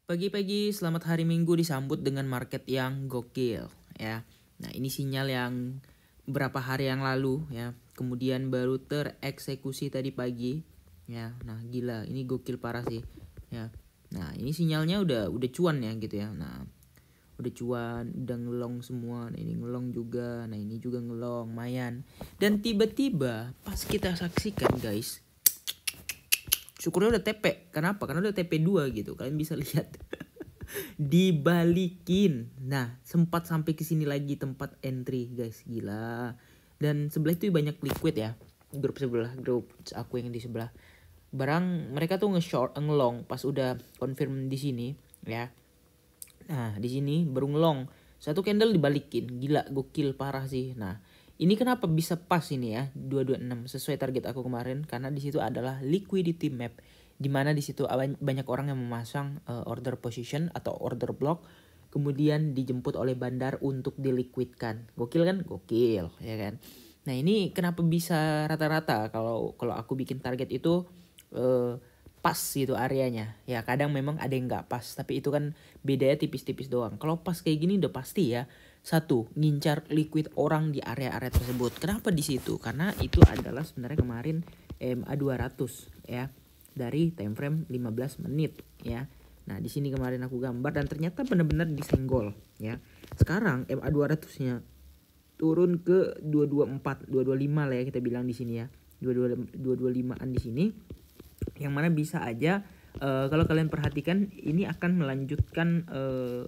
Pagi-pagi selamat hari Minggu disambut dengan market yang gokil ya. Nah, ini sinyal yang beberapa hari yang lalu ya, kemudian baru tereksekusi tadi pagi ya. Nah, gila, ini gokil parah sih ya. Nah, ini sinyalnya udah cuan ya gitu ya. Nah, udah cuan, udah ngelong semua. Nah, ini ngelong juga. Nah, ini juga ngelong lumayan. Dan tiba-tiba pas kita saksikan guys, syukurnya udah TP. Kenapa? Karena udah TP 2 gitu. Kalian bisa lihat. Dibalikin. Nah, sempat sampai ke sini lagi tempat entry, guys. Gila. Dan sebelah itu banyak liquid ya. Grup aku yang di sebelah. Barang mereka tuh nge-short, ngelong pas udah confirm di sini ya. Nah, di sini baru ngelong. Satu candle dibalikin. Gila, gokil parah sih. Nah, ini kenapa bisa pas ini ya 226 sesuai target aku kemarin, karena di situ adalah liquidity map, di mana di situ banyak orang yang memasang order position atau order block, kemudian dijemput oleh bandar untuk diliquidkan. Gokil kan? Gokil, ya kan? Nah, ini kenapa bisa rata-rata kalau aku bikin target itu pas gitu areanya. Ya kadang memang ada yang nggak pas, tapi itu kan bedanya tipis-tipis doang. Kalau pas kayak gini udah pasti ya. Satu, ngincar liquid orang di area-area tersebut. Kenapa di situ? Karena itu adalah sebenarnya kemarin MA 200 ya. Dari time frame 15 menit ya. Nah, di sini kemarin aku gambar dan ternyata benar-benar disenggol ya. Sekarang MA 200-nya turun ke 224, 225 lah ya kita bilang di sini ya. 225-an di sini. Yang mana bisa aja kalau kalian perhatikan ini akan melanjutkan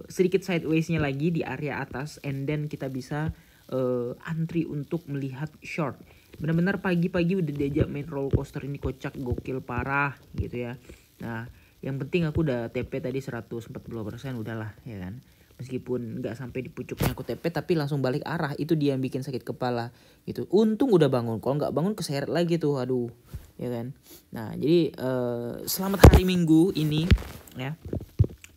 sedikit sideways-nya lagi di area atas, and then kita bisa antri untuk melihat short. Benar-benar pagi-pagi udah diajak main roller coaster ini, kocak gokil parah gitu ya. Nah, yang penting aku udah TP tadi 140% udahlah ya kan. Meskipun nggak sampai di pucuknya aku TP tapi langsung balik arah, itu dia yang bikin sakit kepala gitu. Untung udah bangun, kalau nggak bangun keseret lagi tuh, aduh ya kan. Nah, jadi selamat hari Minggu ini ya.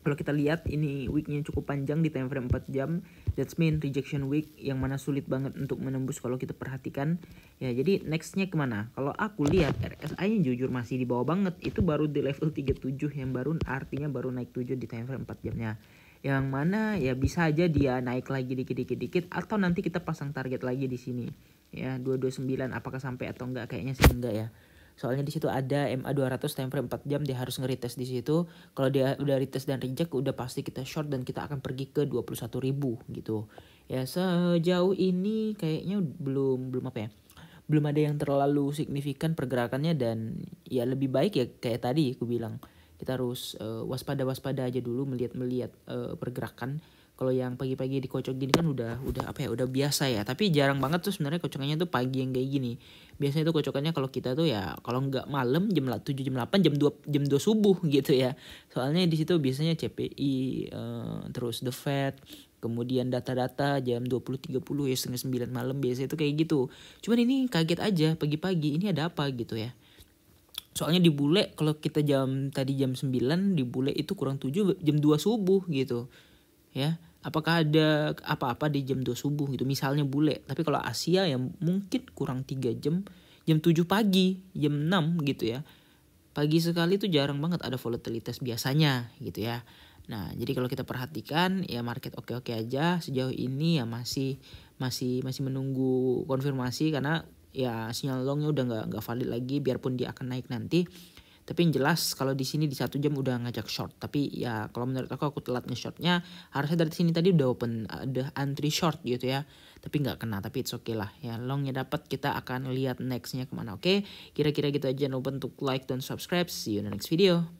Kalau kita lihat ini weeknya cukup panjang di time frame 4 jam. That's mean rejection week yang mana sulit banget untuk menembus kalau kita perhatikan. Ya, jadi nextnya kemana? Kalau aku lihat RSI-nya jujur masih di bawah banget. Itu baru di level 37 yang baru, artinya baru naik 7 di time frame 4 jamnya. Yang mana ya bisa aja dia naik lagi dikit atau nanti kita pasang target lagi di sini. Ya, 229 apakah sampai atau enggak? Kayaknya sih enggak ya. Soalnya di situ ada MA 200 time frame 4 jam, dia harus nge-retest di situ. Kalau dia udah retest dan reject, udah pasti kita short dan kita akan pergi ke 21.000 gitu. Ya, sejauh ini kayaknya belum apa ya? Belum ada yang terlalu signifikan pergerakannya, dan ya lebih baik ya kayak tadi aku bilang. Kita harus waspada aja dulu melihat pergerakan. Kalau yang pagi-pagi dikocok gini kan udah apa ya, udah biasa ya. Tapi jarang banget tuh sebenarnya kocokannya tuh pagi yang kayak gini. Biasanya tuh kocokannya kalau kita tuh ya kalau nggak malam jam 7 jam 8 jam 2 subuh gitu ya. Soalnya di situ biasanya CPI terus The Fed, kemudian data-data jam 20.30 ya, setengah 9 malam biasanya itu kayak gitu. Cuman ini kaget aja pagi-pagi, ini ada apa gitu ya. Soalnya di bule kalau kita tadi jam 9, di bule itu kurang 7 jam 2 subuh gitu. Ya, apakah ada apa-apa di jam 2 subuh gitu misalnya bule. Tapi kalau Asia ya mungkin kurang 3 jam, jam 7 pagi, jam 6 gitu ya. Pagi sekali tuh jarang banget ada volatilitas biasanya gitu ya. Nah, jadi kalau kita perhatikan ya market oke-oke aja sejauh ini ya, masih menunggu konfirmasi karena ya sinyal longnya udah nggak valid lagi, biarpun dia akan naik nanti. Tapi yang jelas kalau di sini di 1 jam udah ngajak short. Tapi ya kalau menurut aku telat nge-shortnya. Harusnya dari sini tadi udah open, ada antri short gitu ya. Tapi nggak kena, tapi it's okay lah. Ya, longnya dapat, kita akan lihat nextnya kemana. Oke, kira-kira gitu aja. Jangan lupa untuk like dan subscribe. See you in the next video.